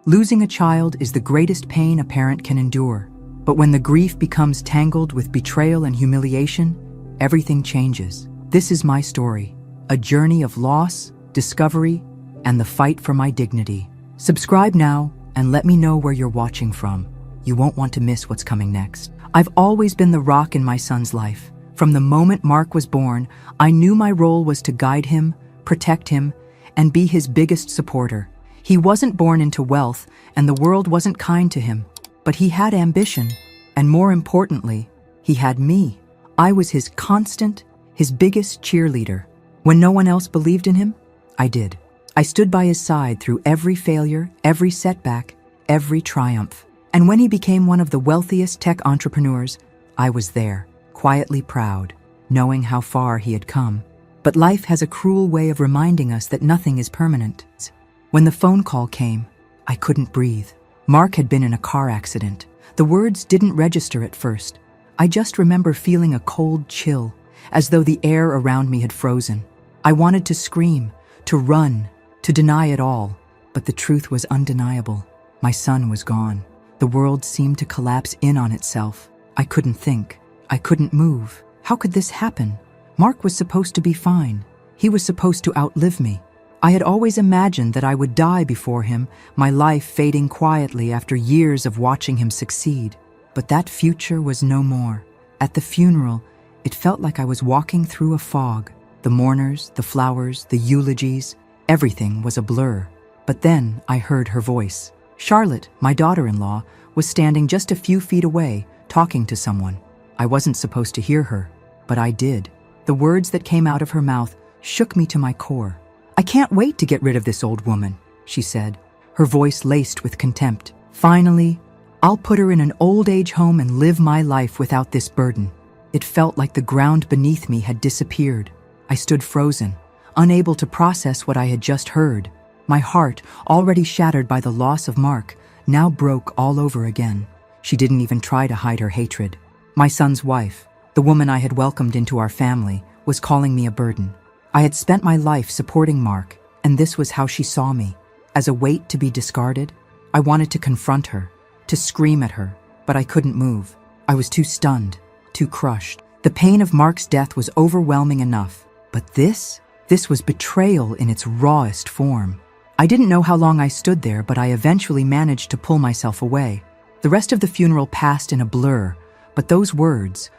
Losing a child is the greatest pain a parent can endure. But when the grief becomes tangled with betrayal and humiliation, everything changes. This is my story, a journey of loss, discovery, and the fight for my dignity. Subscribe now and let me know where you're watching from. You won't want to miss what's coming next. I've always been the rock in my son's life. From the moment Mark was born, I knew my role was to guide him, protect him, and be his biggest supporter. He wasn't born into wealth, and the world wasn't kind to him. But he had ambition, and more importantly, he had me. I was his constant, his biggest cheerleader. When no one else believed in him, I did. I stood by his side through every failure, every setback, every triumph. And when he became one of the wealthiest tech entrepreneurs, I was there, quietly proud, knowing how far he had come. But life has a cruel way of reminding us that nothing is permanent. When the phone call came, I couldn't breathe. Mark had been in a car accident. The words didn't register at first. I just remember feeling a cold chill, as though the air around me had frozen. I wanted to scream, to run, to deny it all, but the truth was undeniable. My son was gone. The world seemed to collapse in on itself. I couldn't think. I couldn't move. How could this happen? Mark was supposed to be fine. He was supposed to outlive me. I had always imagined that I would die before him, my life fading quietly after years of watching him succeed. But that future was no more. At the funeral, it felt like I was walking through a fog. The mourners, the flowers, the eulogies, everything was a blur. But then I heard her voice. Charlotte, my daughter-in-law, was standing just a few feet away, talking to someone. I wasn't supposed to hear her, but I did. The words that came out of her mouth shook me to my core. "I can't wait to get rid of this old woman," she said, her voice laced with contempt. "Finally, I'll put her in an old-age home and live my life without this burden." It felt like the ground beneath me had disappeared. I stood frozen, unable to process what I had just heard. My heart, already shattered by the loss of Mark, now broke all over again. She didn't even try to hide her hatred. My son's wife, the woman I had welcomed into our family, was calling me a burden. I had spent my life supporting Mark, and this was how she saw me, as a weight to be discarded. I wanted to confront her, to scream at her, but I couldn't move. I was too stunned, too crushed. The pain of Mark's death was overwhelming enough, but this was betrayal in its rawest form. I didn't know how long I stood there, but I eventually managed to pull myself away. The rest of the funeral passed in a blur, but those words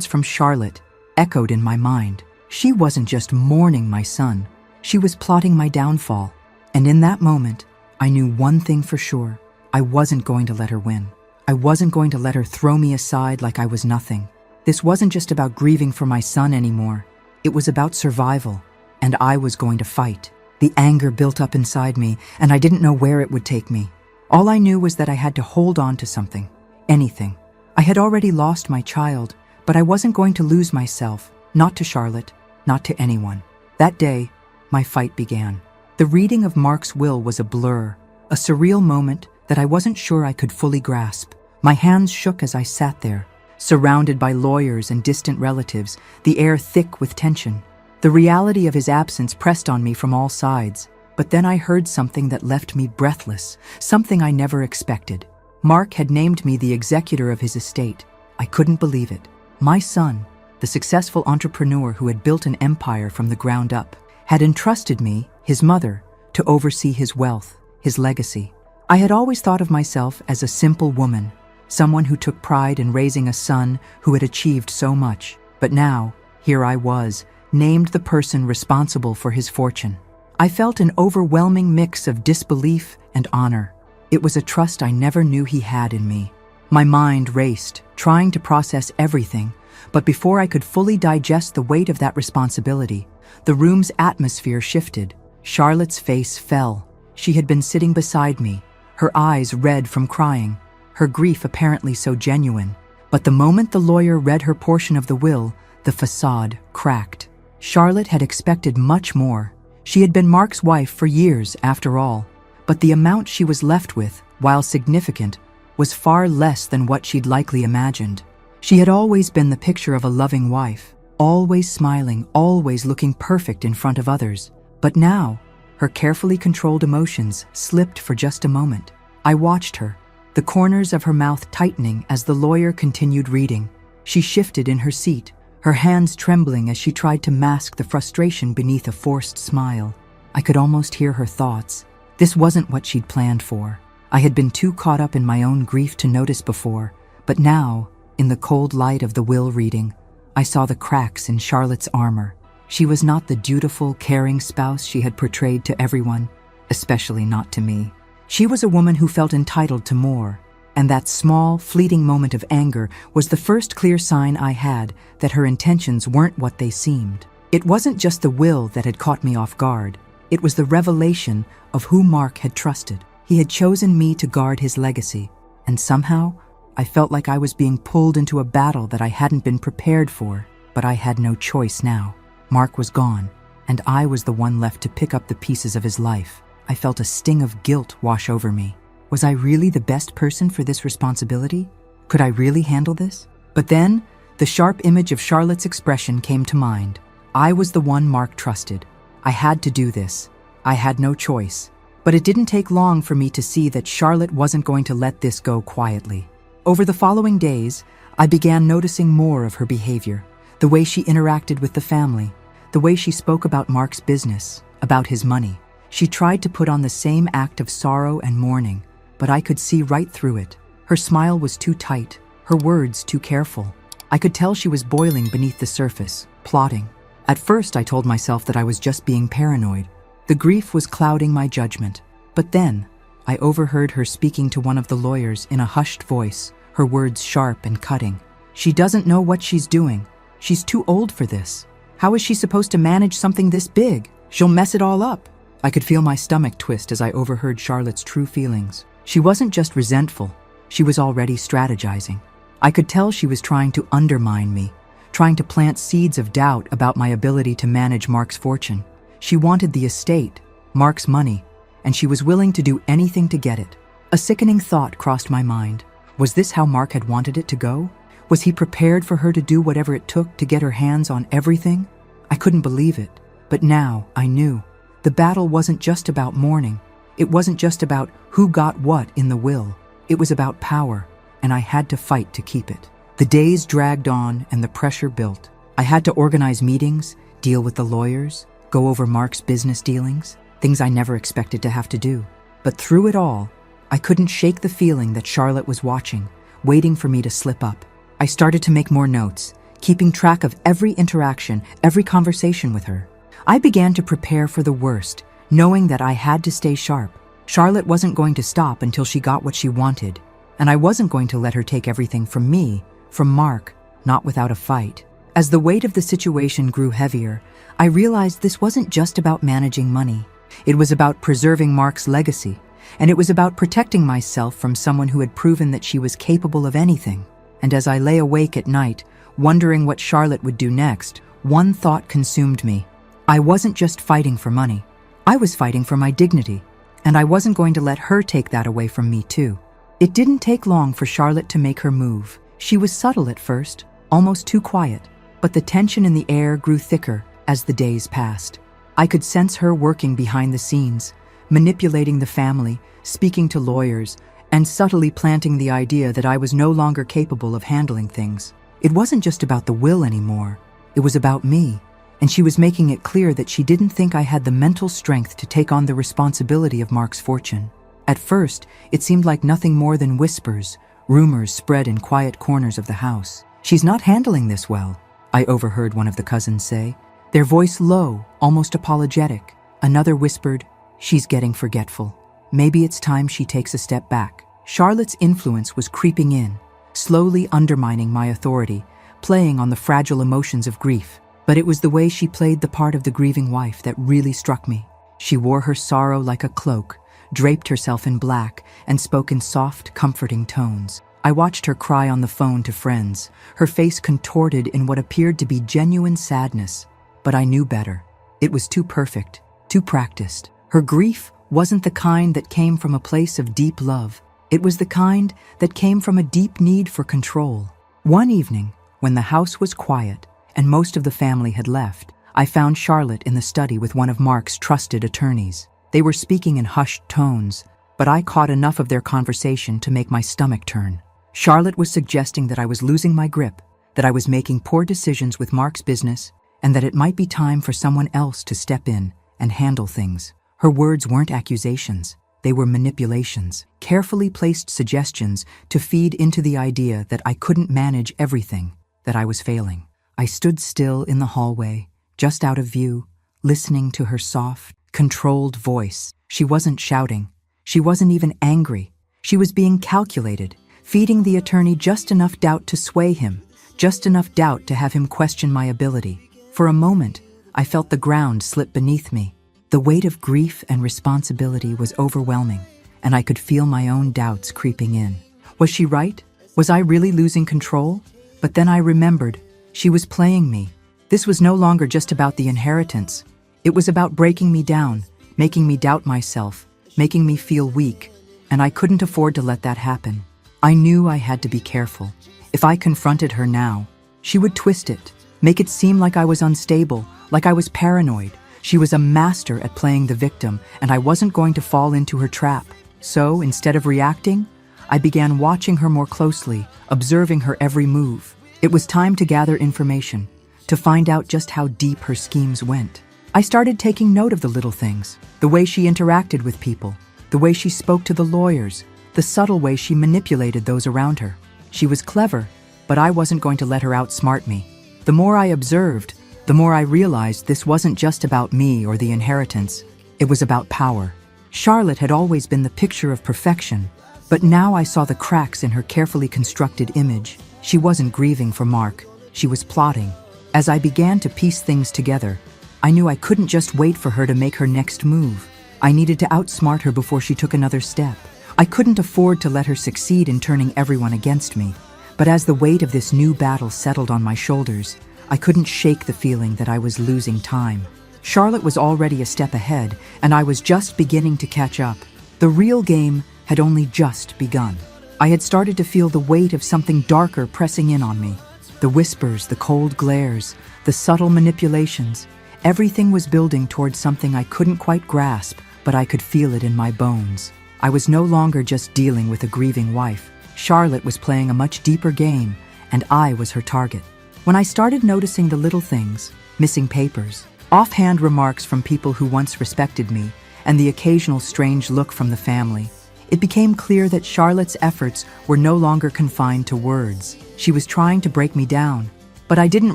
from Charlotte, echoed in my mind. She wasn't just mourning my son, she was plotting my downfall. And in that moment, I knew one thing for sure. I wasn't going to let her win. I wasn't going to let her throw me aside like I was nothing. This wasn't just about grieving for my son anymore. It was about survival, and I was going to fight. The anger built up inside me, and I didn't know where it would take me. All I knew was that I had to hold on to something, anything. I had already lost my child, but I wasn't going to lose myself, not to Charlotte, not to anyone. That day, my fight began. The reading of Mark's will was a blur, a surreal moment that I wasn't sure I could fully grasp. My hands shook as I sat there, surrounded by lawyers and distant relatives, the air thick with tension. The reality of his absence pressed on me from all sides. But then I heard something that left me breathless, something I never expected. Mark had named me the executor of his estate. I couldn't believe it. My son, the successful entrepreneur who had built an empire from the ground up, had entrusted me, his mother, to oversee his wealth, his legacy. I had always thought of myself as a simple woman, someone who took pride in raising a son who had achieved so much. But now, here I was, named the person responsible for his fortune. I felt an overwhelming mix of disbelief and honor. It was a trust I never knew he had in me. My mind raced, trying to process everything, but before I could fully digest the weight of that responsibility, the room's atmosphere shifted. Charlotte's face fell. She had been sitting beside me, her eyes red from crying, her grief apparently so genuine. But the moment the lawyer read her portion of the will, the facade cracked. Charlotte had expected much more. She had been Mark's wife for years, after all. But the amount she was left with, while significant, was far less than what she'd likely imagined. She had always been the picture of a loving wife, always smiling, always looking perfect in front of others. But now, Her carefully controlled emotions slipped for just a moment. I watched her, the corners of her mouth tightening as the lawyer continued reading. She shifted in her seat, her hands trembling as she tried to mask the frustration beneath a forced smile. I could almost hear her thoughts. This wasn't what she'd planned for. I had been too caught up in my own grief to notice before, but now, in the cold light of the will reading, I saw the cracks in Charlotte's armor. She was not the dutiful, caring spouse she had portrayed to everyone, especially not to me. She was a woman who felt entitled to more, and that small, fleeting moment of anger was the first clear sign I had that her intentions weren't what they seemed. It wasn't just the will that had caught me off guard. It was the revelation of who Mark had trusted. He had chosen me to guard his legacy, and somehow, I felt like I was being pulled into a battle that I hadn't been prepared for, but I had no choice now. Mark was gone, and I was the one left to pick up the pieces of his life. I felt a sting of guilt wash over me. Was I really the best person for this responsibility? Could I really handle this? But then, the sharp image of Charlotte's expression came to mind. I was the one Mark trusted. I had to do this. I had no choice. But it didn't take long for me to see that Charlotte wasn't going to let this go quietly. Over the following days, I began noticing more of her behavior, the way she interacted with the family, the way she spoke about Mark's business, about his money. She tried to put on the same act of sorrow and mourning, but I could see right through it. Her smile was too tight, her words too careful. I could tell she was boiling beneath the surface, plotting. At first, I told myself that I was just being paranoid. The grief was clouding my judgment. But then, I overheard her speaking to one of the lawyers in a hushed voice, her words sharp and cutting. She doesn't know what she's doing. She's too old for this. How is she supposed to manage something this big? She'll mess it all up. I could feel my stomach twist as I overheard Charlotte's true feelings. She wasn't just resentful. She was already strategizing. I could tell she was trying to undermine me, trying to plant seeds of doubt about my ability to manage Mark's fortune. She wanted the estate, Mark's money, and she was willing to do anything to get it. A sickening thought crossed my mind. Was this how Mark had wanted it to go? Was he prepared for her to do whatever it took to get her hands on everything? I couldn't believe it, but now I knew. The battle wasn't just about mourning. It wasn't just about who got what in the will. It was about power, and I had to fight to keep it. The days dragged on and the pressure built. I had to organize meetings, deal with the lawyers, go over Mark's business dealings, things I never expected to have to do. But through it all, I couldn't shake the feeling that Charlotte was watching, waiting for me to slip up. I started to make more notes, keeping track of every interaction, every conversation with her. I began to prepare for the worst, knowing that I had to stay sharp. Charlotte wasn't going to stop until she got what she wanted, and I wasn't going to let her take everything from me, from Mark, not without a fight. As the weight of the situation grew heavier, I realized this wasn't just about managing money. It was about preserving Mark's legacy, and it was about protecting myself from someone who had proven that she was capable of anything. And as I lay awake at night, wondering what Charlotte would do next, one thought consumed me. I wasn't just fighting for money. I was fighting for my dignity, and I wasn't going to let her take that away from me too. It didn't take long for Charlotte to make her move. She was subtle at first, almost too quiet, but the tension in the air grew thicker as the days passed. I could sense her working behind the scenes, manipulating the family, speaking to lawyers, and subtly planting the idea that I was no longer capable of handling things. It wasn't just about the will anymore. It was about me, and she was making it clear that she didn't think I had the mental strength to take on the responsibility of Mark's fortune. At first, it seemed like nothing more than whispers, rumors spread in quiet corners of the house. "She's not handling this well," I overheard one of the cousins say, their voice low, almost apologetic. Another whispered, "She's getting forgetful. Maybe it's time she takes a step back." Charlotte's influence was creeping in, slowly undermining my authority, playing on the fragile emotions of grief. But it was the way she played the part of the grieving wife that really struck me. She wore her sorrow like a cloak, draped herself in black, and spoke in soft, comforting tones. I watched her cry on the phone to friends, her face contorted in what appeared to be genuine sadness. But I knew better. It was too perfect, too practiced. Her grief wasn't the kind that came from a place of deep love. It was the kind that came from a deep need for control. One evening, when the house was quiet and most of the family had left, I found Charlotte in the study with one of Mark's trusted attorneys. They were speaking in hushed tones, but I caught enough of their conversation to make my stomach turn. Charlotte was suggesting that I was losing my grip, that I was making poor decisions with Mark's business, and that it might be time for someone else to step in and handle things. Her words weren't accusations. They were manipulations, carefully placed suggestions to feed into the idea that I couldn't manage everything, that I was failing. I stood still in the hallway, just out of view, listening to her soft, controlled voice. She wasn't shouting. She wasn't even angry. She was being calculated, feeding the attorney just enough doubt to sway him, just enough doubt to have him question my ability. For a moment, I felt the ground slip beneath me. The weight of grief and responsibility was overwhelming, and I could feel my own doubts creeping in. Was she right? Was I really losing control? But then I remembered, she was playing me. This was no longer just about the inheritance. It was about breaking me down, making me doubt myself, making me feel weak, and I couldn't afford to let that happen. I knew I had to be careful. If I confronted her now, she would twist it, make it seem like I was unstable, like I was paranoid. She was a master at playing the victim, and I wasn't going to fall into her trap. So, instead of reacting, I began watching her more closely, observing her every move. It was time to gather information, to find out just how deep her schemes went. I started taking note of the little things, the way she interacted with people, the way she spoke to the lawyers, the subtle way she manipulated those around her. She was clever, but I wasn't going to let her outsmart me. The more I observed, the more I realized this wasn't just about me or the inheritance. It was about power. Charlotte had always been the picture of perfection, but now I saw the cracks in her carefully constructed image. She wasn't grieving for Mark. She was plotting. As I began to piece things together, I knew I couldn't just wait for her to make her next move. I needed to outsmart her before she took another step. I couldn't afford to let her succeed in turning everyone against me. But as the weight of this new battle settled on my shoulders, I couldn't shake the feeling that I was losing time. Charlotte was already a step ahead, and I was just beginning to catch up. The real game had only just begun. I had started to feel the weight of something darker pressing in on me. The whispers, the cold glares, the subtle manipulations. Everything was building towards something I couldn't quite grasp, but I could feel it in my bones. I was no longer just dealing with a grieving wife. Charlotte was playing a much deeper game, and I was her target. When I started noticing the little things, missing papers, offhand remarks from people who once respected me, and the occasional strange look from the family, it became clear that Charlotte's efforts were no longer confined to words. She was trying to break me down, but I didn't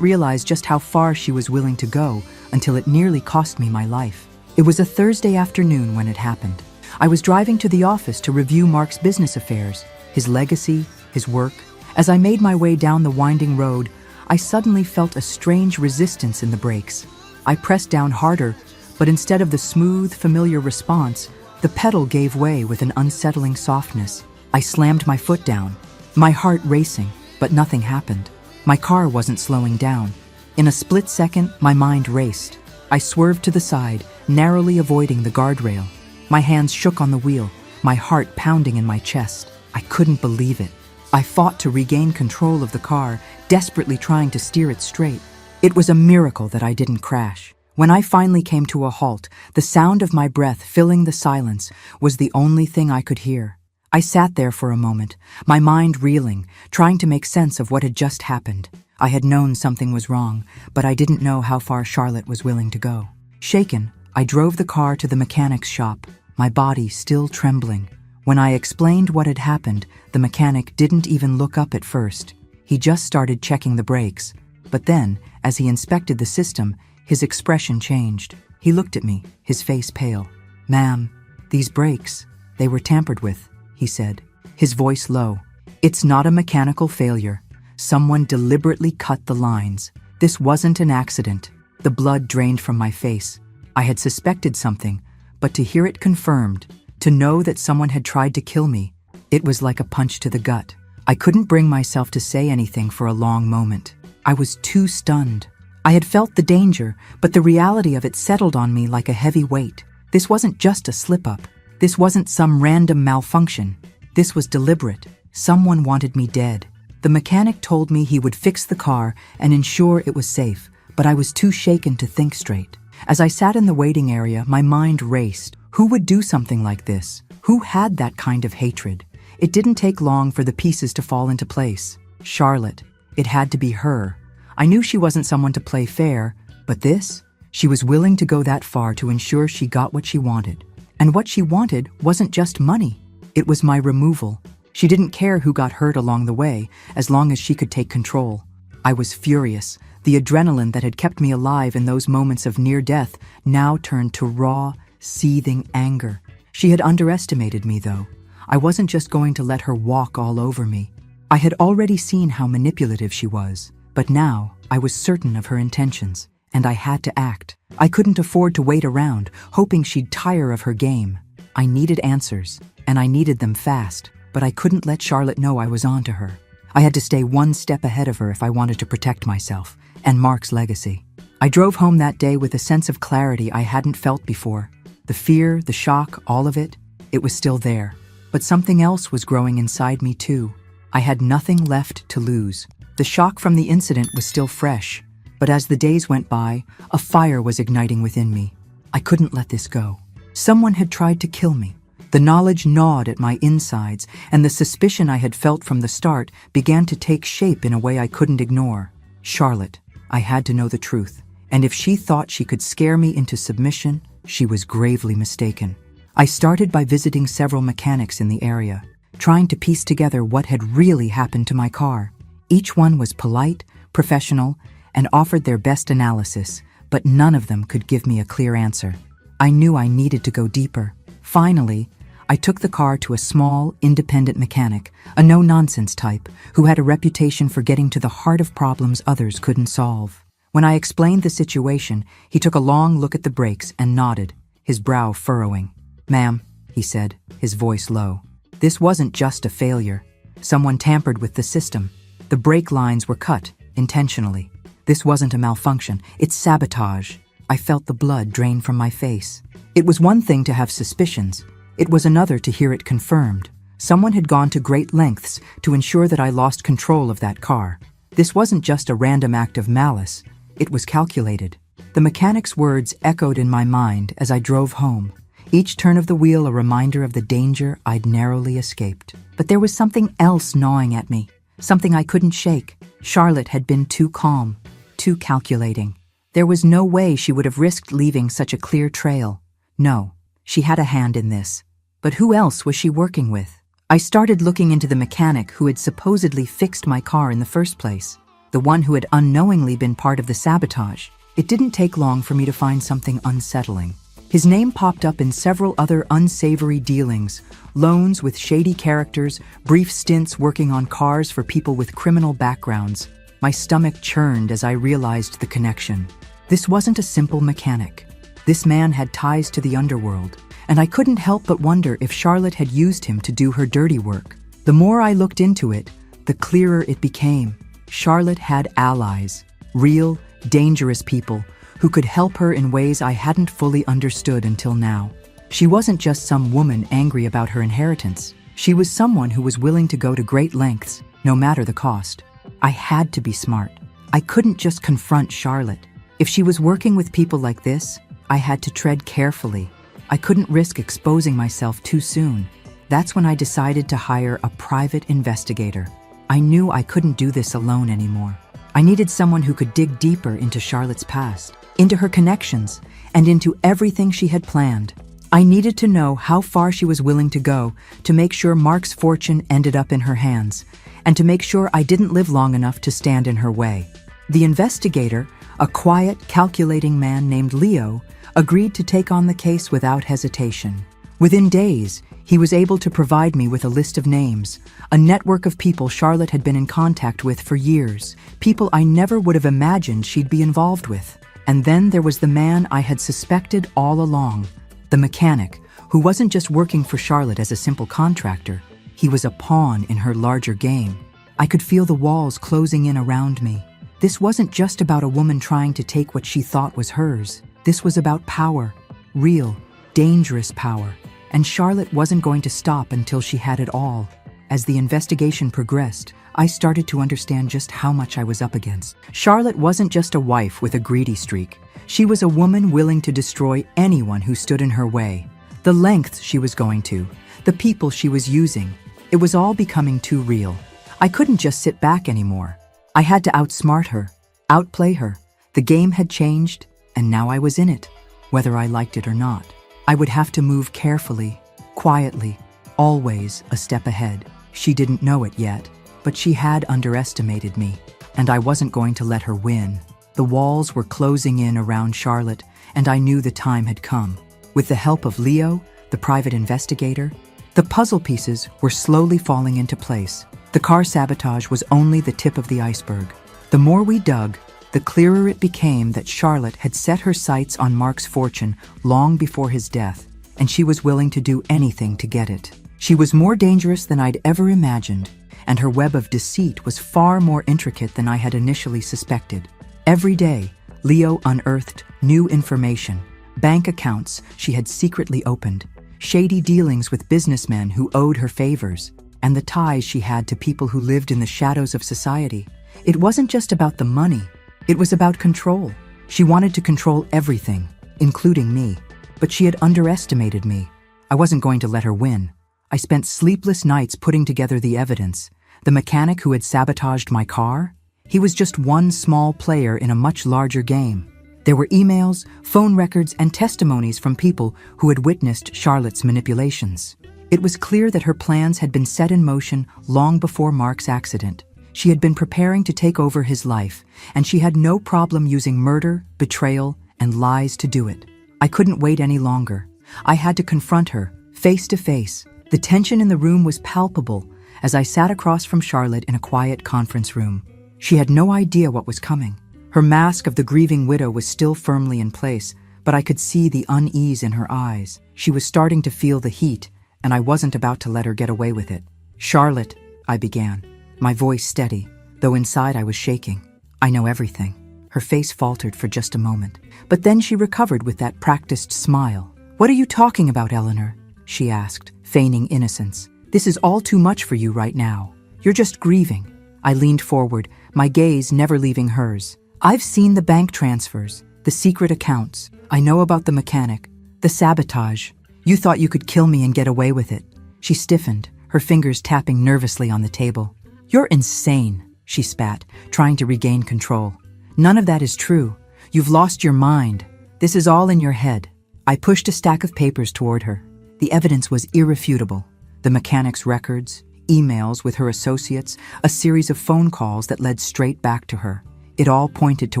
realize just how far she was willing to go until it nearly cost me my life. It was a Thursday afternoon when it happened. I was driving to the office to review Mark's business affairs, his legacy, his work. As I made my way down the winding road, I suddenly felt a strange resistance in the brakes. I pressed down harder, but instead of the smooth, familiar response, the pedal gave way with an unsettling softness. I slammed my foot down, my heart racing, but nothing happened. My car wasn't slowing down. In a split second, my mind raced. I swerved to the side, narrowly avoiding the guardrail. My hands shook on the wheel, my heart pounding in my chest. I couldn't believe it. I fought to regain control of the car, desperately trying to steer it straight. It was a miracle that I didn't crash. When I finally came to a halt, the sound of my breath filling the silence was the only thing I could hear. I sat there for a moment, my mind reeling, trying to make sense of what had just happened. I had known something was wrong, but I didn't know how far Charlotte was willing to go. Shaken, I drove the car to the mechanic's shop, my body still trembling. When I explained what had happened, the mechanic didn't even look up at first. He just started checking the brakes. But then, as he inspected the system, his expression changed. He looked at me, his face pale. "Ma'am, these brakes, they were tampered with," he said, his voice low. "It's not a mechanical failure. Someone deliberately cut the lines. This wasn't an accident." The blood drained from my face. I had suspected something, but to hear it confirmed, to know that someone had tried to kill me, it was like a punch to the gut. I couldn't bring myself to say anything for a long moment. I was too stunned. I had felt the danger, but the reality of it settled on me like a heavy weight. This wasn't just a slip-up. This wasn't some random malfunction. This was deliberate. Someone wanted me dead. The mechanic told me he would fix the car and ensure it was safe, but I was too shaken to think straight. As I sat in the waiting area, my mind raced. Who would do something like this? Who had that kind of hatred? It didn't take long for the pieces to fall into place. Charlotte. It had to be her. I knew she wasn't someone to play fair, but this? She was willing to go that far to ensure she got what she wanted. And what she wanted wasn't just money. It was my removal. She didn't care who got hurt along the way, as long as she could take control. I was furious. The adrenaline that had kept me alive in those moments of near death now turned to raw, seething anger. She had underestimated me, though. I wasn't just going to let her walk all over me. I had already seen how manipulative she was, but now I was certain of her intentions, and I had to act. I couldn't afford to wait around, hoping she'd tire of her game. I needed answers, and I needed them fast, but I couldn't let Charlotte know I was on to her. I had to stay one step ahead of her if I wanted to protect myself and Mark's legacy. I drove home that day with a sense of clarity I hadn't felt before. The fear, the shock, all of it was still there. But something else was growing inside me too. I had nothing left to lose. The shock from the incident was still fresh, but as the days went by, a fire was igniting within me. I couldn't let this go. Someone had tried to kill me. The knowledge gnawed at my insides, and the suspicion I had felt from the start began to take shape in a way I couldn't ignore. Charlotte. I had to know the truth, and if she thought she could scare me into submission, she was gravely mistaken. I started by visiting several mechanics in the area, trying to piece together what had really happened to my car. Each one was polite, professional, and offered their best analysis, but none of them could give me a clear answer. I knew I needed to go deeper. Finally, I took the car to a small, independent mechanic, a no-nonsense type, who had a reputation for getting to the heart of problems others couldn't solve. When I explained the situation, he took a long look at the brakes and nodded, his brow furrowing. "Ma'am," he said, his voice low, "this wasn't just a failure. Someone tampered with the system. The brake lines were cut, intentionally. This wasn't a malfunction, it's sabotage." I felt the blood drain from my face. It was one thing to have suspicions. It was another to hear it confirmed. Someone had gone to great lengths to ensure that I lost control of that car. This wasn't just a random act of malice. It was calculated. The mechanic's words echoed in my mind as I drove home, each turn of the wheel a reminder of the danger I'd narrowly escaped. But there was something else gnawing at me, something I couldn't shake. Charlotte had been too calm, too calculating. There was no way she would have risked leaving such a clear trail. No, she had a hand in this. But who else was she working with? I started looking into the mechanic who had supposedly fixed my car in the first place, the one who had unknowingly been part of the sabotage. It didn't take long for me to find something unsettling. His name popped up in several other unsavory dealings, loans with shady characters, brief stints working on cars for people with criminal backgrounds. My stomach churned as I realized the connection. This wasn't a simple mechanic. This man had ties to the underworld, and I couldn't help but wonder if Charlotte had used him to do her dirty work. The more I looked into it, the clearer it became. Charlotte had allies, real, dangerous people who could help her in ways I hadn't fully understood until now. She wasn't just some woman angry about her inheritance. She was someone who was willing to go to great lengths, no matter the cost. I had to be smart. I couldn't just confront Charlotte. If she was working with people like this, I had to tread carefully. I couldn't risk exposing myself too soon. That's when I decided to hire a private investigator. I knew I couldn't do this alone anymore. I needed someone who could dig deeper into Charlotte's past, into her connections, and into everything she had planned. I needed to know how far she was willing to go to make sure Mark's fortune ended up in her hands, and to make sure I didn't live long enough to stand in her way. The investigator, a quiet, calculating man named Leo, agreed to take on the case without hesitation. Within days, he was able to provide me with a list of names, a network of people Charlotte had been in contact with for years, people I never would have imagined she'd be involved with. And then there was the man I had suspected all along, the mechanic, who wasn't just working for Charlotte as a simple contractor. He was a pawn in her larger game. I could feel the walls closing in around me. This wasn't just about a woman trying to take what she thought was hers. This was about power, real, dangerous power, and Charlotte wasn't going to stop until she had it all. As the investigation progressed, I started to understand just how much I was up against. Charlotte wasn't just a wife with a greedy streak. She was a woman willing to destroy anyone who stood in her way. The lengths she was going to, the people she was using, it was all becoming too real. I couldn't just sit back anymore. I had to outsmart her, outplay her. The game had changed, and now I was in it, whether I liked it or not. I would have to move carefully, quietly, always a step ahead. She didn't know it yet, but she had underestimated me, and I wasn't going to let her win. The walls were closing in around Charlotte, and I knew the time had come. With the help of Leo, the private investigator, the puzzle pieces were slowly falling into place. The car sabotage was only the tip of the iceberg. The more we dug, the clearer it became that Charlotte had set her sights on Mark's fortune long before his death, and she was willing to do anything to get it. She was more dangerous than I'd ever imagined, and her web of deceit was far more intricate than I had initially suspected. Every day, Leo unearthed new information, bank accounts she had secretly opened, shady dealings with businessmen who owed her favors, and the ties she had to people who lived in the shadows of society. It wasn't just about the money, it was about control. She wanted to control everything, including me, but she had underestimated me. I wasn't going to let her win. I spent sleepless nights putting together the evidence. The mechanic who had sabotaged my car? He was just one small player in a much larger game. There were emails, phone records, and testimonies from people who had witnessed Charlotte's manipulations. It was clear that her plans had been set in motion long before Mark's accident. She had been preparing to take over his life, and she had no problem using murder, betrayal, and lies to do it. I couldn't wait any longer. I had to confront her, face to face. The tension in the room was palpable as I sat across from Charlotte in a quiet conference room. She had no idea what was coming. Her mask of the grieving widow was still firmly in place, but I could see the unease in her eyes. She was starting to feel the heat, and I wasn't about to let her get away with it. "Charlotte," I began, my voice steady, though inside I was shaking. "I know everything." Her face faltered for just a moment, but then she recovered with that practiced smile. "What are you talking about, Eleanor?" she asked, feigning innocence. "This is all too much for you right now. You're just grieving." I leaned forward, my gaze never leaving hers. "I've seen the bank transfers, the secret accounts. I know about the mechanic, the sabotage. You thought you could kill me and get away with it." She stiffened, her fingers tapping nervously on the table. "You're insane," she spat, trying to regain control. "None of that is true. You've lost your mind. This is all in your head." I pushed a stack of papers toward her. The evidence was irrefutable. The mechanic's records, emails with her associates, a series of phone calls that led straight back to her. It all pointed to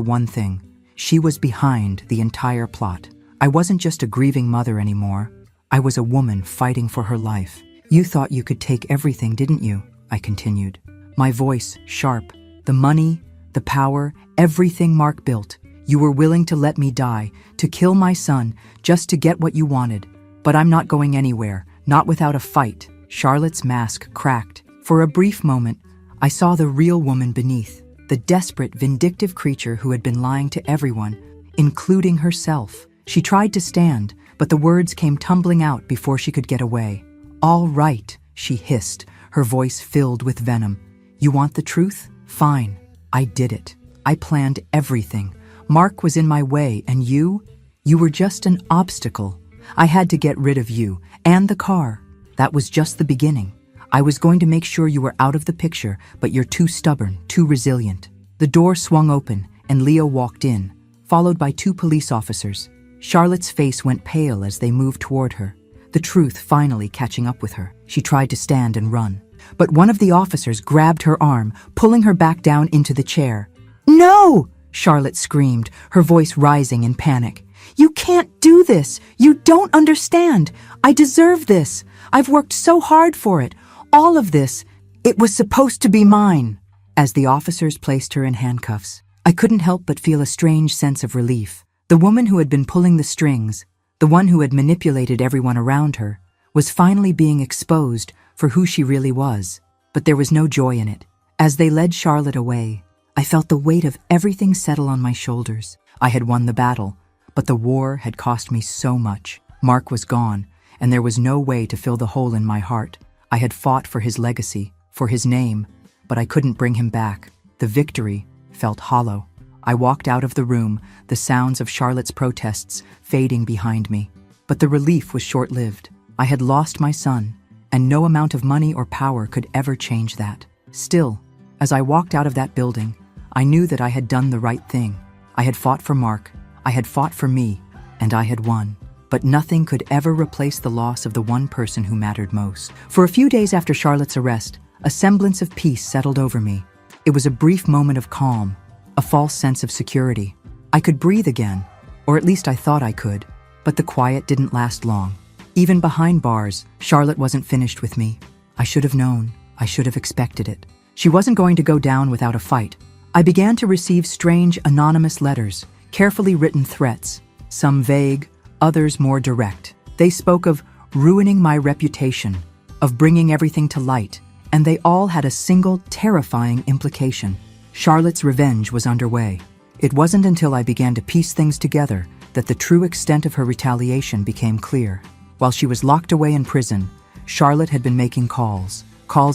one thing. She was behind the entire plot. I wasn't just a grieving mother anymore. I was a woman fighting for her life. "You thought you could take everything, didn't you?" I continued. My voice sharp. "The money, the power, everything Mark built. You were willing to let me die, to kill my son, just to get what you wanted. But I'm not going anywhere, not without a fight." Charlotte's mask cracked. For a brief moment, I saw the real woman beneath, the desperate, vindictive creature who had been lying to everyone, including herself. She tried to stand, but the words came tumbling out before she could get away. "All right," she hissed, her voice filled with venom. "You want the truth? Fine. I did it. I planned everything. Mark was in my way, and you were just an obstacle. I had to get rid of you, and the car. That was just the beginning. I was going to make sure you were out of the picture, but you're too stubborn, too resilient." The door swung open, and Leo walked in, followed by 2 police officers. Charlotte's face went pale as they moved toward her, the truth finally catching up with her. She tried to stand and run, but one of the officers grabbed her arm, pulling her back down into the chair. "No!" Charlotte screamed, her voice rising in panic. "You can't do this! You don't understand! I deserve this! I've worked so hard for it! All of this! It was supposed to be mine!" As the officers placed her in handcuffs, I couldn't help but feel a strange sense of relief. The woman who had been pulling the strings, the one who had manipulated everyone around her, was finally being exposed for who she really was. But there was no joy in it. As they led Charlotte away, I felt the weight of everything settle on my shoulders. I had won the battle, but the war had cost me so much. Mark was gone, and there was no way to fill the hole in my heart. I had fought for his legacy, for his name, but I couldn't bring him back. The victory felt hollow. I walked out of the room, the sounds of Charlotte's protests fading behind me. But the relief was short-lived. I had lost my son, and no amount of money or power could ever change that. Still, as I walked out of that building, I knew that I had done the right thing. I had fought for Mark, I had fought for me, and I had won. But nothing could ever replace the loss of the one person who mattered most. For a few days after Charlotte's arrest, a semblance of peace settled over me. It was a brief moment of calm, a false sense of security. I could breathe again, or at least I thought I could, but the quiet didn't last long. Even behind bars, Charlotte wasn't finished with me. I should have known, I should have expected it. She wasn't going to go down without a fight. I began to receive strange, anonymous letters, carefully written threats, some vague, others more direct. They spoke of ruining my reputation, of bringing everything to light, and they all had a single, terrifying implication. Charlotte's revenge was underway. It wasn't until I began to piece things together that the true extent of her retaliation became clear. While she was locked away in prison, Charlotte had been making calls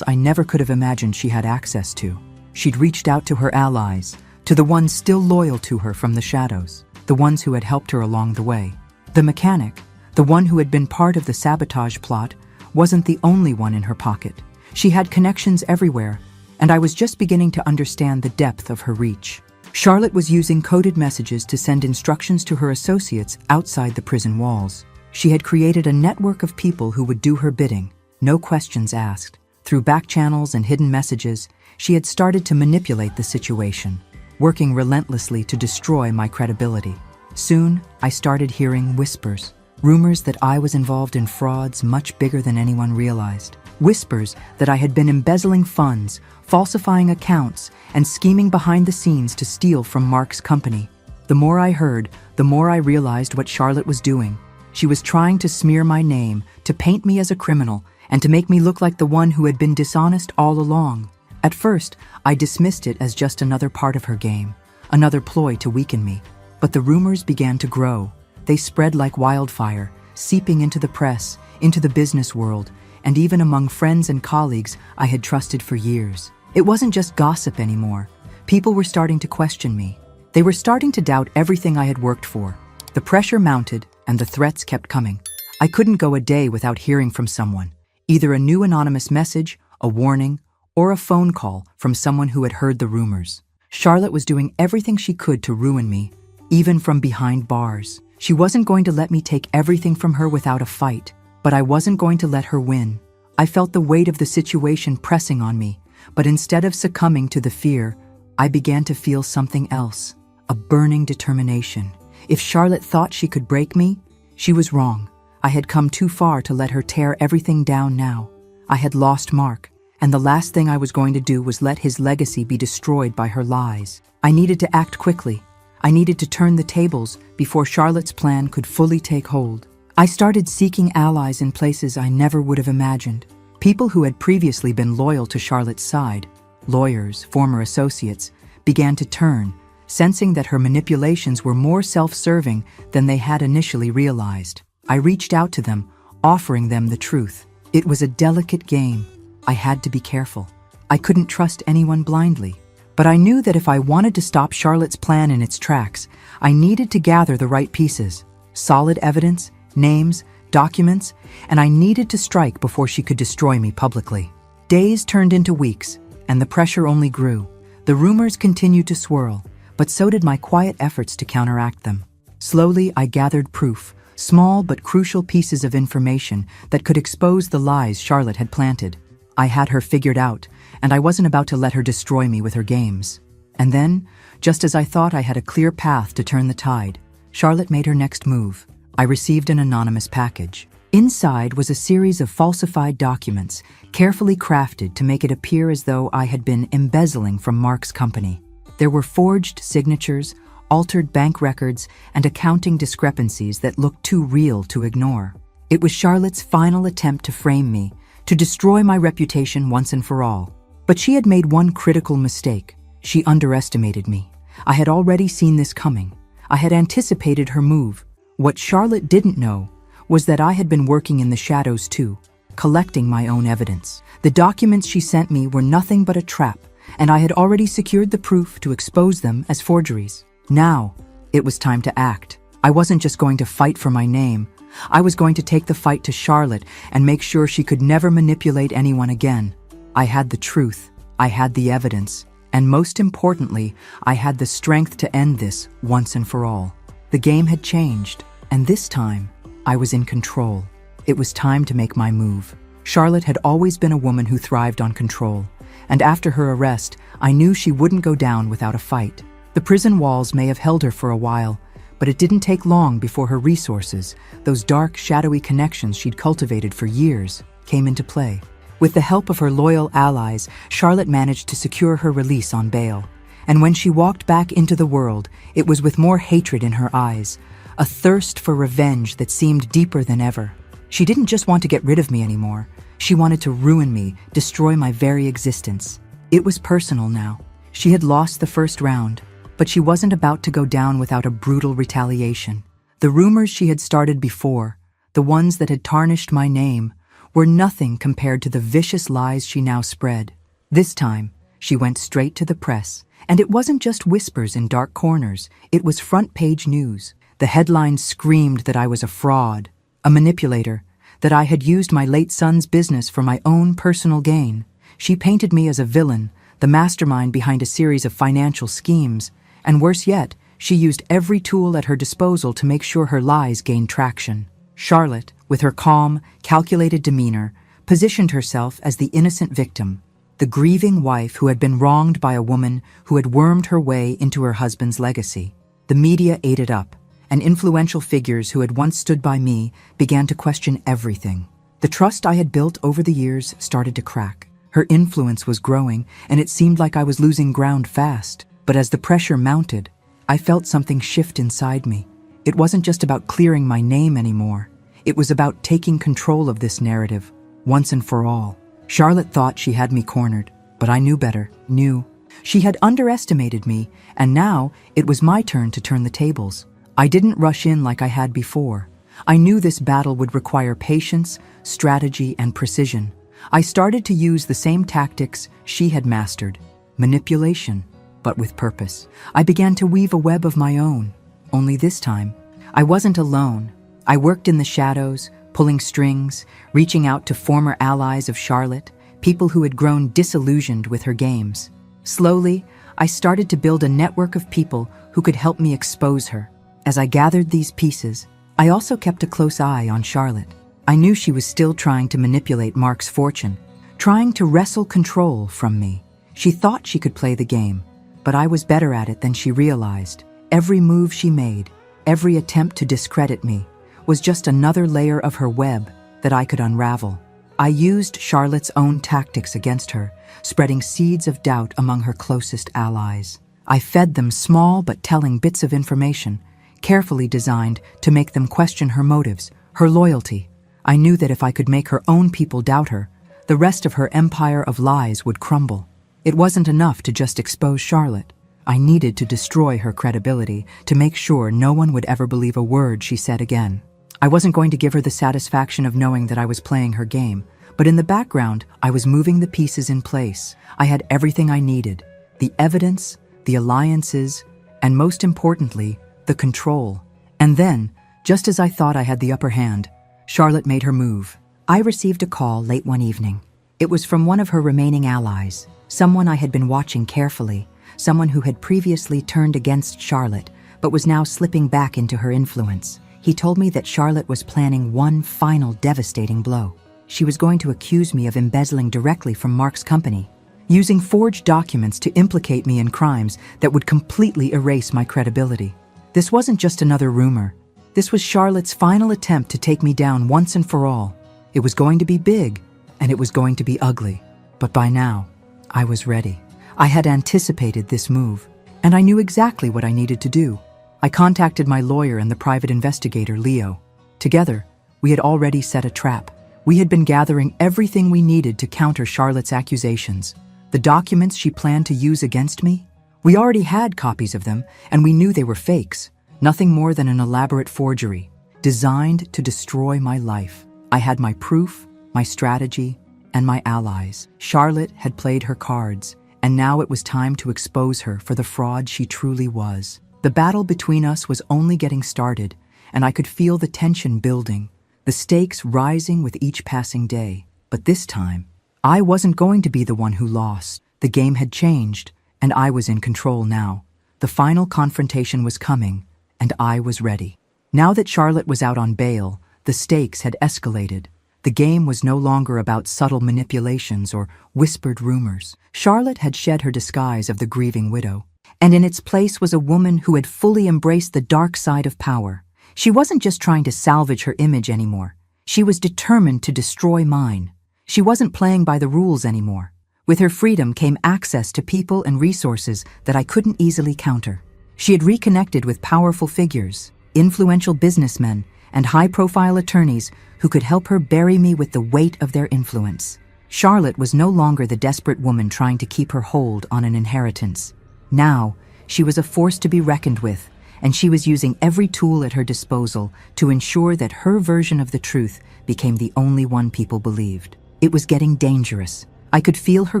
I never could have imagined she had access to. She'd reached out to her allies, to the ones still loyal to her from the shadows, the ones who had helped her along the way. The mechanic, the one who had been part of the sabotage plot, wasn't the only one in her pocket. She had connections everywhere, and I was just beginning to understand the depth of her reach. Charlotte was using coded messages to send instructions to her associates outside the prison walls. She had created a network of people who would do her bidding, no questions asked. Through back channels and hidden messages, she had started to manipulate the situation, working relentlessly to destroy my credibility. Soon, I started hearing whispers, rumors that I was involved in frauds much bigger than anyone realized. Whispers that I had been embezzling funds, falsifying accounts, and scheming behind the scenes to steal from Mark's company. The more I heard, the more I realized what Charlotte was doing. She was trying to smear my name, to paint me as a criminal, and to make me look like the one who had been dishonest all along. At first, I dismissed it as just another part of her game, another ploy to weaken me. But the rumors began to grow. They spread like wildfire, seeping into the press, into the business world, and even among friends and colleagues I had trusted for years. It wasn't just gossip anymore. People were starting to question me. They were starting to doubt everything I had worked for. The pressure mounted, and the threats kept coming. I couldn't go a day without hearing from someone. Either a new anonymous message, a warning, or a phone call from someone who had heard the rumors. Charlotte was doing everything she could to ruin me, even from behind bars. She wasn't going to let me take everything from her without a fight, but I wasn't going to let her win. I felt the weight of the situation pressing on me, but instead of succumbing to the fear, I began to feel something else, a burning determination. If Charlotte thought she could break me, she was wrong. I had come too far to let her tear everything down now. I had lost Mark, and the last thing I was going to do was let his legacy be destroyed by her lies. I needed to act quickly. I needed to turn the tables before Charlotte's plan could fully take hold. I started seeking allies in places I never would have imagined. People who had previously been loyal to Charlotte's side, lawyers, former associates, began to turn, sensing that her manipulations were more self-serving than they had initially realized. I reached out to them, offering them the truth. It was a delicate game. I had to be careful. I couldn't trust anyone blindly. But I knew that if I wanted to stop Charlotte's plan in its tracks, I needed to gather the right pieces. Solid evidence, names, documents, and I needed to strike before she could destroy me publicly. Days turned into weeks, and the pressure only grew. The rumors continued to swirl, but so did my quiet efforts to counteract them. Slowly, I gathered proof, small but crucial pieces of information that could expose the lies Charlotte had planted. I had her figured out, and I wasn't about to let her destroy me with her games. And then, just as I thought I had a clear path to turn the tide, Charlotte made her next move. I received an anonymous package. Inside was a series of falsified documents, carefully crafted to make it appear as though I had been embezzling from Mark's company. There were forged signatures, altered bank records, and accounting discrepancies that looked too real to ignore. It was Charlotte's final attempt to frame me, to destroy my reputation once and for all. But she had made one critical mistake. She underestimated me. I had already seen this coming. I had anticipated her move. What Charlotte didn't know was that I had been working in the shadows too. collecting my own evidence. The documents she sent me were nothing but a trap, and I had already secured the proof to expose them as forgeries. Now, it was time to act. I wasn't just going to fight for my name. I was going to take the fight to Charlotte and make sure she could never manipulate anyone again. I had the truth, I had the evidence, and most importantly, I had the strength to end this once and for all. The game had changed, and this time, I was in control. It was time to make my move. Charlotte had always been a woman who thrived on control, and after her arrest, I knew she wouldn't go down without a fight. The prison walls may have held her for a while, but it didn't take long before her resources, those dark, shadowy connections she'd cultivated for years, came into play. With the help of her loyal allies, Charlotte managed to secure her release on bail. And when she walked back into the world, it was with more hatred in her eyes, a thirst for revenge that seemed deeper than ever. She didn't just want to get rid of me anymore. She wanted to ruin me, destroy my very existence. It was personal now. She had lost the first round, but she wasn't about to go down without a brutal retaliation. The rumors she had started before, the ones that had tarnished my name, were nothing compared to the vicious lies she now spread. This time, she went straight to the press, and it wasn't just whispers in dark corners, it was front-page news. The headlines screamed that I was a fraud, a manipulator, that I had used my late son's business for my own personal gain. She painted me as a villain, the mastermind behind a series of financial schemes, and worse yet, she used every tool at her disposal to make sure her lies gained traction. Charlotte, with her calm, calculated demeanor, positioned herself as the innocent victim, the grieving wife who had been wronged by a woman who had wormed her way into her husband's legacy. The media ate it up, and influential figures who had once stood by me began to question everything. The trust I had built over the years started to crack. Her influence was growing, and it seemed like I was losing ground fast. But as the pressure mounted, I felt something shift inside me. It wasn't just about clearing my name anymore. It was about taking control of this narrative, once and for all. Charlotte thought she had me cornered, but I knew better, knew. She had underestimated me, and now it was my turn to turn the tables. I didn't rush in like I had before. I knew this battle would require patience, strategy, and precision. I started to use the same tactics she had mastered, manipulation, but with purpose. I began to weave a web of my own. Only this time, I wasn't alone. I worked in the shadows, pulling strings, reaching out to former allies of Charlotte, people who had grown disillusioned with her games. Slowly, I started to build a network of people who could help me expose her. As I gathered these pieces, I also kept a close eye on Charlotte. I knew she was still trying to manipulate Mark's fortune, trying to wrestle control from me. She thought she could play the game, but I was better at it than she realized. Every move she made, every attempt to discredit me, was just another layer of her web that I could unravel. I used Charlotte's own tactics against her, spreading seeds of doubt among her closest allies. I fed them small but telling bits of information, carefully designed to make them question her motives, her loyalty. I knew that if I could make her own people doubt her, the rest of her empire of lies would crumble. It wasn't enough to just expose Charlotte. I needed to destroy her credibility, to make sure no one would ever believe a word she said again. I wasn't going to give her the satisfaction of knowing that I was playing her game, but in the background, I was moving the pieces in place. I had everything I needed: the evidence, the alliances, and most importantly, the control. And then, just as I thought I had the upper hand, Charlotte made her move. I received a call late one evening. It was from one of her remaining allies, someone I had been watching carefully, someone who had previously turned against Charlotte, but was now slipping back into her influence. He told me that Charlotte was planning one final devastating blow. She was going to accuse me of embezzling directly from Mark's company, using forged documents to implicate me in crimes that would completely erase my credibility. This wasn't just another rumor. This was Charlotte's final attempt to take me down once and for all. It was going to be big, and it was going to be ugly. But by now, I was ready. I had anticipated this move, and I knew exactly what I needed to do. I contacted my lawyer and the private investigator, Leo. Together, we had already set a trap. We had been gathering everything we needed to counter Charlotte's accusations. The documents she planned to use against me? We already had copies of them, and we knew they were fakes. Nothing more than an elaborate forgery, designed to destroy my life. I had my proof, my strategy, and my allies. Charlotte had played her cards, and now it was time to expose her for the fraud she truly was. The battle between us was only getting started, and I could feel the tension building, the stakes rising with each passing day. But this time, I wasn't going to be the one who lost. The game had changed, and I was in control now. The final confrontation was coming, and I was ready. Now that Charlotte was out on bail, the stakes had escalated. The game was no longer about subtle manipulations or whispered rumors. Charlotte had shed her disguise of the grieving widow, and in its place was a woman who had fully embraced the dark side of power. She wasn't just trying to salvage her image anymore. She was determined to destroy mine. She wasn't playing by the rules anymore. With her freedom came access to people and resources that I couldn't easily counter. She had reconnected with powerful figures, influential businessmen, and high-profile attorneys who could help her bury me with the weight of their influence. Charlotte was no longer the desperate woman trying to keep her hold on an inheritance. Now, she was a force to be reckoned with, and she was using every tool at her disposal to ensure that her version of the truth became the only one people believed. It was getting dangerous. I could feel her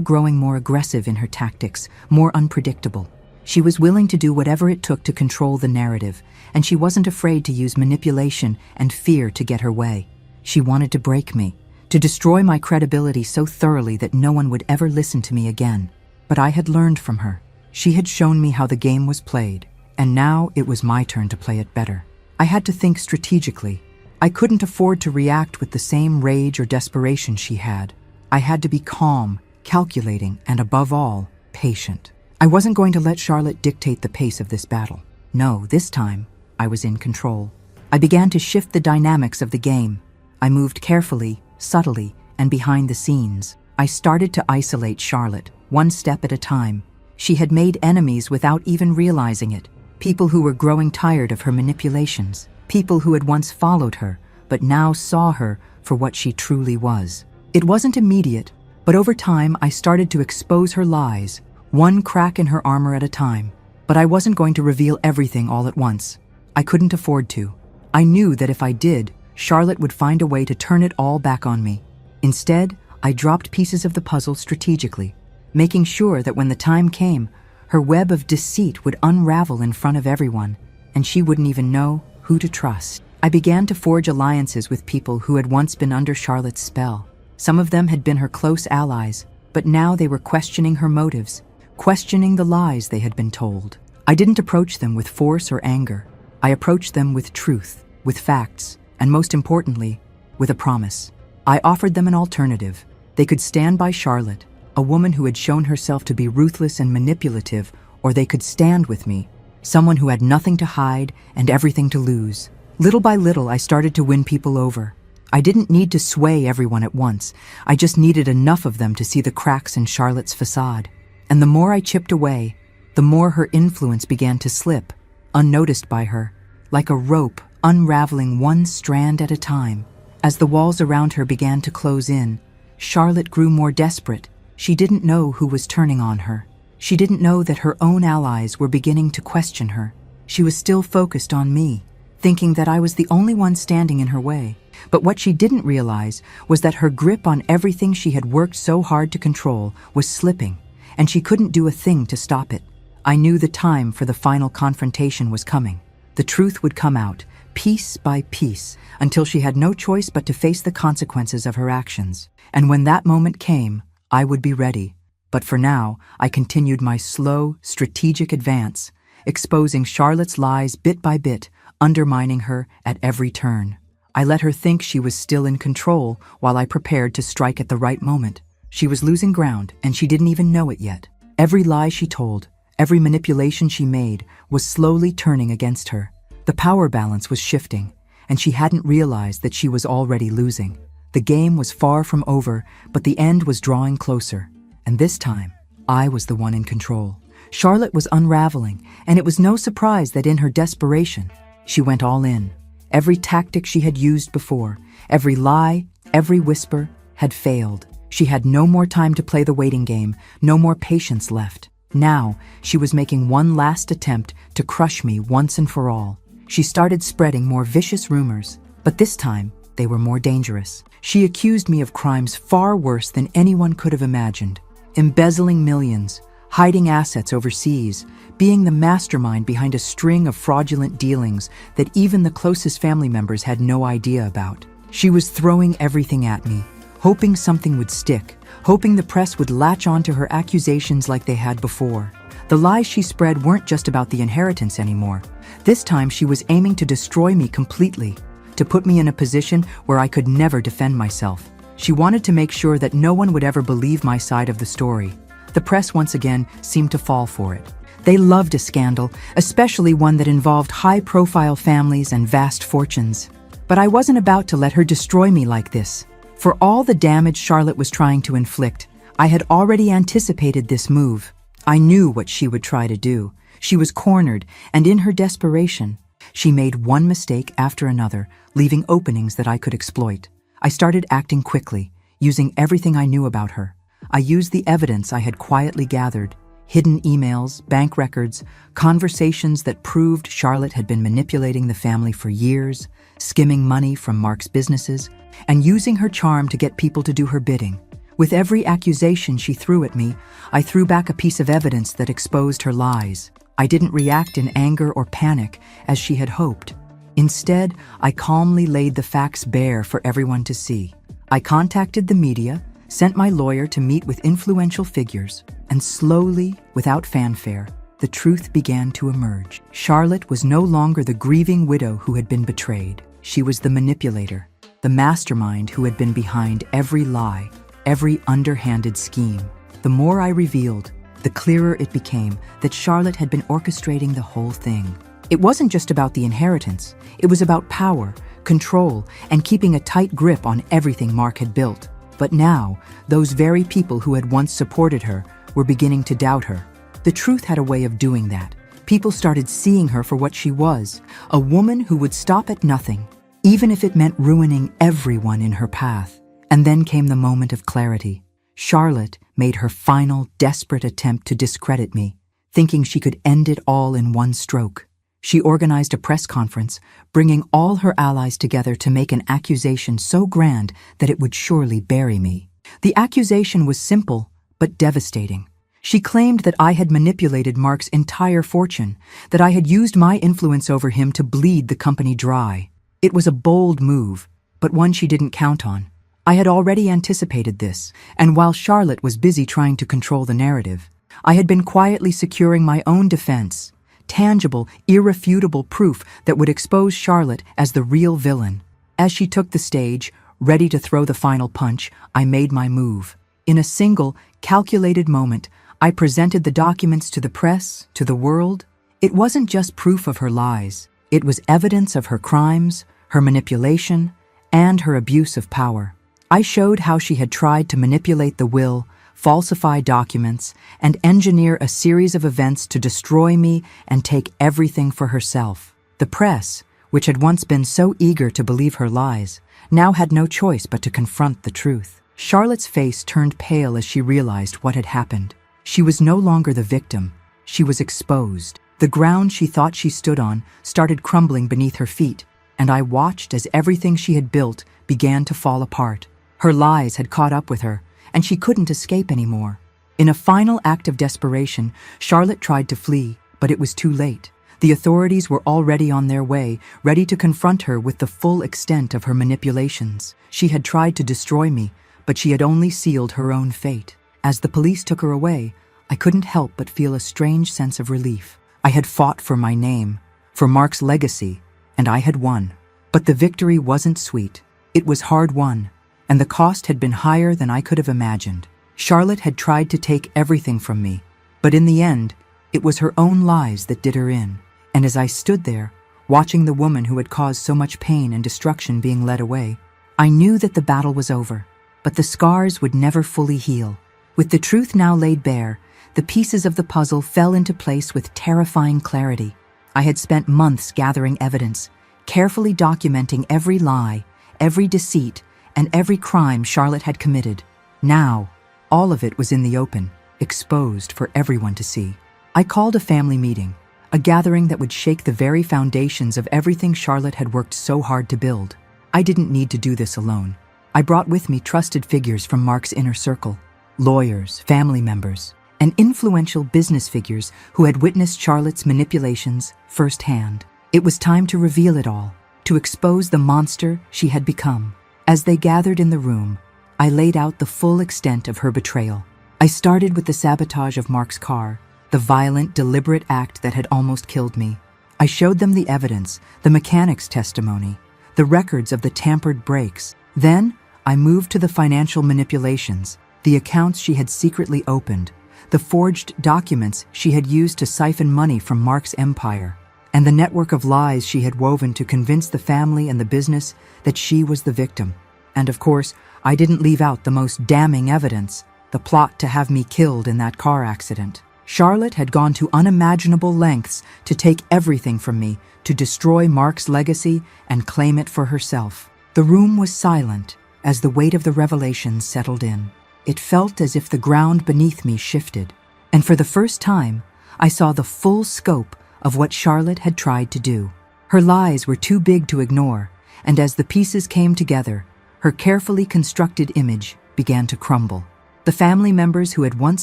growing more aggressive in her tactics, more unpredictable. She was willing to do whatever it took to control the narrative, and she wasn't afraid to use manipulation and fear to get her way. She wanted to break me, to destroy my credibility so thoroughly that no one would ever listen to me again. But I had learned from her. She had shown me how the game was played, and now it was my turn to play it better. I had to think strategically. I couldn't afford to react with the same rage or desperation she had. I had to be calm, calculating, and above all, patient. I wasn't going to let Charlotte dictate the pace of this battle. No, this time, I was in control. I began to shift the dynamics of the game. I moved carefully, subtly, and behind the scenes. I started to isolate Charlotte, one step at a time. She had made enemies without even realizing it. People who were growing tired of her manipulations. People who had once followed her, but now saw her for what she truly was. It wasn't immediate, but over time I started to expose her lies, one crack in her armor at a time. But I wasn't going to reveal everything all at once. I couldn't afford to. I knew that if I did, Charlotte would find a way to turn it all back on me. Instead, I dropped pieces of the puzzle strategically, making sure that when the time came, her web of deceit would unravel in front of everyone, and she wouldn't even know who to trust. I began to forge alliances with people who had once been under Charlotte's spell. Some of them had been her close allies, but now they were questioning her motives, questioning the lies they had been told. I didn't approach them with force or anger. I approached them with truth, with facts, and most importantly, with a promise. I offered them an alternative. They could stand by Charlotte, a woman who had shown herself to be ruthless and manipulative, or they could stand with me, someone who had nothing to hide and everything to lose. Little by little, I started to win people over. I didn't need to sway everyone at once. I just needed enough of them to see the cracks in Charlotte's facade. And the more I chipped away, the more her influence began to slip, unnoticed by her, like a rope unraveling one strand at a time. As the walls around her began to close in, Charlotte grew more desperate. She didn't know who was turning on her. She didn't know that her own allies were beginning to question her. She was still focused on me, thinking that I was the only one standing in her way. But what she didn't realize was that her grip on everything she had worked so hard to control was slipping, and she couldn't do a thing to stop it. I knew the time for the final confrontation was coming. The truth would come out, piece by piece, until she had no choice but to face the consequences of her actions. And when that moment came, I would be ready. But for now, I continued my slow, strategic advance, exposing Charlotte's lies bit by bit, undermining her at every turn. I let her think she was still in control while I prepared to strike at the right moment. She was losing ground, and she didn't even know it yet. Every lie she told, every manipulation she made, was slowly turning against her. The power balance was shifting, and she hadn't realized that she was already losing. The game was far from over, but the end was drawing closer. And this time, I was the one in control. Charlotte was unraveling, and it was no surprise that in her desperation, she went all in. Every tactic she had used before, every lie, every whisper, had failed. She had no more time to play the waiting game, no more patience left. Now, she was making one last attempt to crush me once and for all. She started spreading more vicious rumors, but this time, they were more dangerous. She accused me of crimes far worse than anyone could have imagined. Embezzling millions, hiding assets overseas, being the mastermind behind a string of fraudulent dealings that even the closest family members had no idea about. She was throwing everything at me, hoping something would stick, hoping the press would latch onto her accusations like they had before. The lies she spread weren't just about the inheritance anymore. This time she was aiming to destroy me completely, to put me in a position where I could never defend myself. She wanted to make sure that no one would ever believe my side of the story. The press once again seemed to fall for it. They loved a scandal, especially one that involved high-profile families and vast fortunes. But I wasn't about to let her destroy me like this. For all the damage Charlotte was trying to inflict, I had already anticipated this move. I knew what she would try to do. She was cornered, and in her desperation, she made one mistake after another, leaving openings that I could exploit. I started acting quickly, using everything I knew about her. I used the evidence I had quietly gathered, hidden emails, bank records, conversations that proved Charlotte had been manipulating the family for years, skimming money from Mark's businesses, and using her charm to get people to do her bidding. With every accusation she threw at me, I threw back a piece of evidence that exposed her lies. I didn't react in anger or panic, as she had hoped. Instead, I calmly laid the facts bare for everyone to see. I contacted the media, sent my lawyer to meet with influential figures, and slowly, without fanfare, the truth began to emerge. Charlotte was no longer the grieving widow who had been betrayed. She was the manipulator, the mastermind who had been behind every lie, every underhanded scheme. The more I revealed, the clearer it became that Charlotte had been orchestrating the whole thing. It wasn't just about the inheritance. It was about power, control, and keeping a tight grip on everything Mark had built. But now, those very people who had once supported her were beginning to doubt her. The truth had a way of doing that. People started seeing her for what she was, a woman who would stop at nothing, even if it meant ruining everyone in her path. And then came the moment of clarity. Charlotte made her final, desperate attempt to discredit me, thinking she could end it all in one stroke. She organized a press conference, bringing all her allies together to make an accusation so grand that it would surely bury me. The accusation was simple, but devastating. She claimed that I had manipulated Mark's entire fortune, that I had used my influence over him to bleed the company dry. It was a bold move, but one she didn't count on. I had already anticipated this, and while Charlotte was busy trying to control the narrative, I had been quietly securing my own defense, tangible, irrefutable proof that would expose Charlotte as the real villain. As she took the stage, ready to throw the final punch, I made my move. In a single, calculated moment, I presented the documents to the press, to the world. It wasn't just proof of her lies. It was evidence of her crimes, her manipulation, and her abuse of power. I showed how she had tried to manipulate the will, falsify documents, and engineer a series of events to destroy me and take everything for herself. The press, which had once been so eager to believe her lies, now had no choice but to confront the truth. Charlotte's face turned pale as she realized what had happened. She was no longer the victim. She was exposed. The ground she thought she stood on started crumbling beneath her feet, and I watched as everything she had built began to fall apart. Her lies had caught up with her, and she couldn't escape anymore. In a final act of desperation, Charlotte tried to flee, but it was too late. The authorities were already on their way, ready to confront her with the full extent of her manipulations. She had tried to destroy me, but she had only sealed her own fate. As the police took her away, I couldn't help but feel a strange sense of relief. I had fought for my name, for Mark's legacy, and I had won. But the victory wasn't sweet. It was hard-won, and the cost had been higher than I could have imagined. Charlotte had tried to take everything from me, but in the end, it was her own lies that did her in. And as I stood there, watching the woman who had caused so much pain and destruction being led away, I knew that the battle was over, but the scars would never fully heal. With the truth now laid bare, the pieces of the puzzle fell into place with terrifying clarity. I had spent months gathering evidence, carefully documenting every lie, every deceit, and every crime Charlotte had committed. Now, all of it was in the open, exposed for everyone to see. I called a family meeting, a gathering that would shake the very foundations of everything Charlotte had worked so hard to build. I didn't need to do this alone. I brought with me trusted figures from Mark's inner circle, lawyers, family members, and influential business figures who had witnessed Charlotte's manipulations firsthand. It was time to reveal it all, to expose the monster she had become. As they gathered in the room, I laid out the full extent of her betrayal. I started with the sabotage of Mark's car, the violent, deliberate act that had almost killed me. I showed them the evidence, the mechanic's testimony, the records of the tampered brakes. Then, I moved to the financial manipulations, the accounts she had secretly opened, the forged documents she had used to siphon money from Mark's empire, and the network of lies she had woven to convince the family and the business that she was the victim. And of course, I didn't leave out the most damning evidence, the plot to have me killed in that car accident. Charlotte had gone to unimaginable lengths to take everything from me, to destroy Mark's legacy and claim it for herself. The room was silent as the weight of the revelations settled in. It felt as if the ground beneath me shifted, and for the first time, I saw the full scope of what Charlotte had tried to do. Her lies were too big to ignore, and as the pieces came together, her carefully constructed image began to crumble. The family members who had once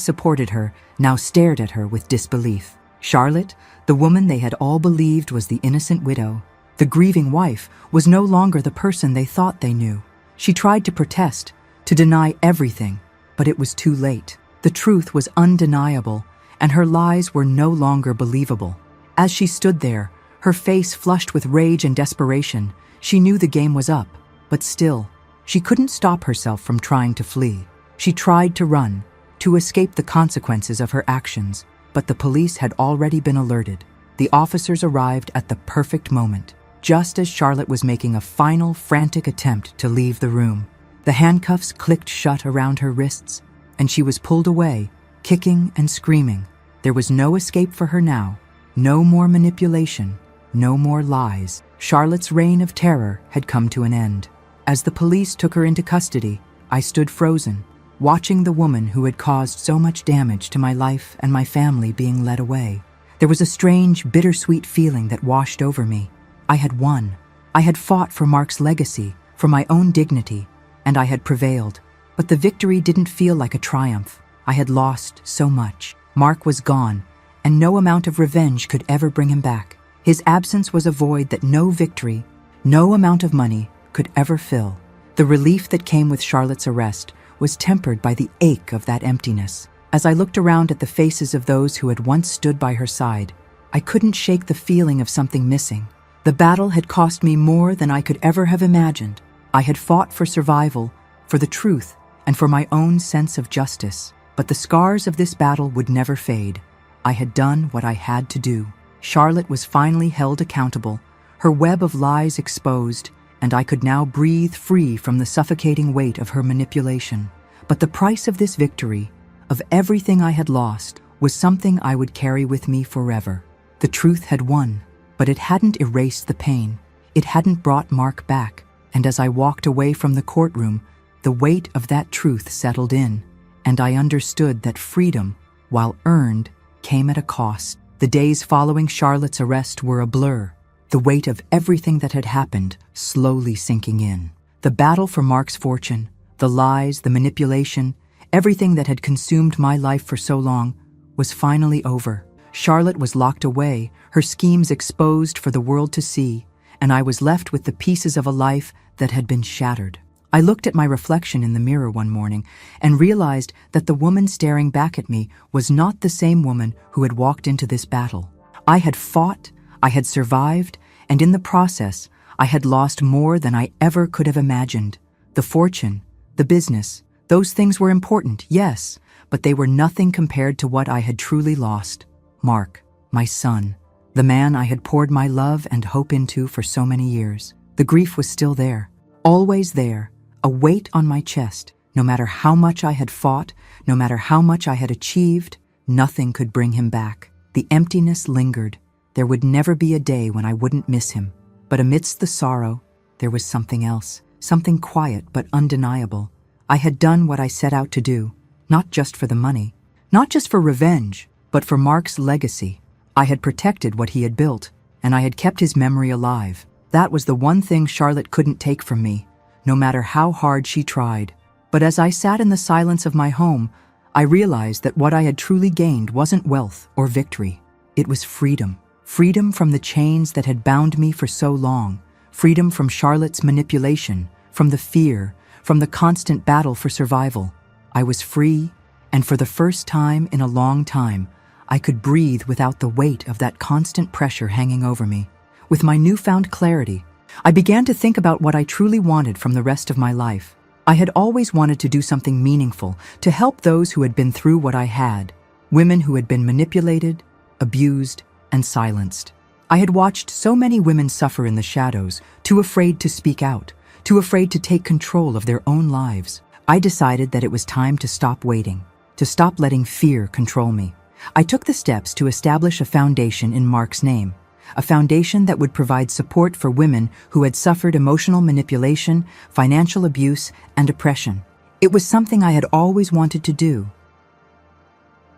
supported her now stared at her with disbelief. Charlotte, the woman they had all believed was the innocent widow, the grieving wife, was no longer the person they thought they knew. She tried to protest, to deny everything, but it was too late. The truth was undeniable, and her lies were no longer believable. As she stood there, her face flushed with rage and desperation, she knew the game was up, but still, she couldn't stop herself from trying to flee. She tried to run, to escape the consequences of her actions, but the police had already been alerted. The officers arrived at the perfect moment, just as Charlotte was making a final, frantic attempt to leave the room. The handcuffs clicked shut around her wrists, and she was pulled away, kicking and screaming. There was no escape for her now, no more manipulation, no more lies. Charlotte's reign of terror had come to an end. As the police took her into custody, I stood frozen, watching the woman who had caused so much damage to my life and my family being led away. There was a strange, bittersweet feeling that washed over me. I had won. I had fought for Mark's legacy, for my own dignity, and I had prevailed. But the victory didn't feel like a triumph. I had lost so much. Mark was gone, and no amount of revenge could ever bring him back. His absence was a void that no victory, no amount of money could ever fill. The relief that came with Charlotte's arrest was tempered by the ache of that emptiness. As I looked around at the faces of those who had once stood by her side, I couldn't shake the feeling of something missing. The battle had cost me more than I could ever have imagined. I had fought for survival, for the truth, and for my own sense of justice. But the scars of this battle would never fade. I had done what I had to do. Charlotte was finally held accountable, her web of lies exposed, and I could now breathe free from the suffocating weight of her manipulation. But the price of this victory, of everything I had lost, was something I would carry with me forever. The truth had won, but it hadn't erased the pain. It hadn't brought Mark back, and as I walked away from the courtroom, the weight of that truth settled in, and I understood that freedom, while earned, came at a cost. The days following Charlotte's arrest were a blur, the weight of everything that had happened slowly sinking in. The battle for Mark's fortune, the lies, the manipulation, everything that had consumed my life for so long, was finally over. Charlotte was locked away, her schemes exposed for the world to see, and I was left with the pieces of a life that had been shattered. I looked at my reflection in the mirror one morning and realized that the woman staring back at me was not the same woman who had walked into this battle. I had fought, I had survived, and in the process, I had lost more than I ever could have imagined. The fortune, the business, those things were important, yes, but they were nothing compared to what I had truly lost. Mark, my son, the man I had poured my love and hope into for so many years. The grief was still there, always there, a weight on my chest. No matter how much I had fought, no matter how much I had achieved, nothing could bring him back. The emptiness lingered. There would never be a day when I wouldn't miss him. But amidst the sorrow, there was something else, something quiet but undeniable. I had done what I set out to do, not just for the money, not just for revenge, but for Mark's legacy. I had protected what he had built, and I had kept his memory alive. That was the one thing Charlotte couldn't take from me, no matter how hard she tried. But as I sat in the silence of my home, I realized that what I had truly gained wasn't wealth or victory. It was freedom. Freedom from the chains that had bound me for so long. Freedom from Charlotte's manipulation, from the fear, from the constant battle for survival. I was free, and for the first time in a long time, I could breathe without the weight of that constant pressure hanging over me. With my newfound clarity, I began to think about what I truly wanted from the rest of my life. I had always wanted to do something meaningful, to help those who had been through what I had, women who had been manipulated, abused, and silenced. I had watched so many women suffer in the shadows, too afraid to speak out, too afraid to take control of their own lives. I decided that it was time to stop waiting, to stop letting fear control me. I took the steps to establish a foundation in Mark's name, a foundation that would provide support for women who had suffered emotional manipulation, financial abuse, and oppression. It was something I had always wanted to do.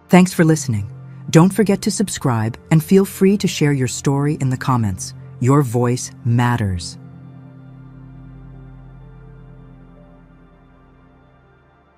Thanks for listening. Don't forget to subscribe and feel free to share your story in the comments. Your voice matters.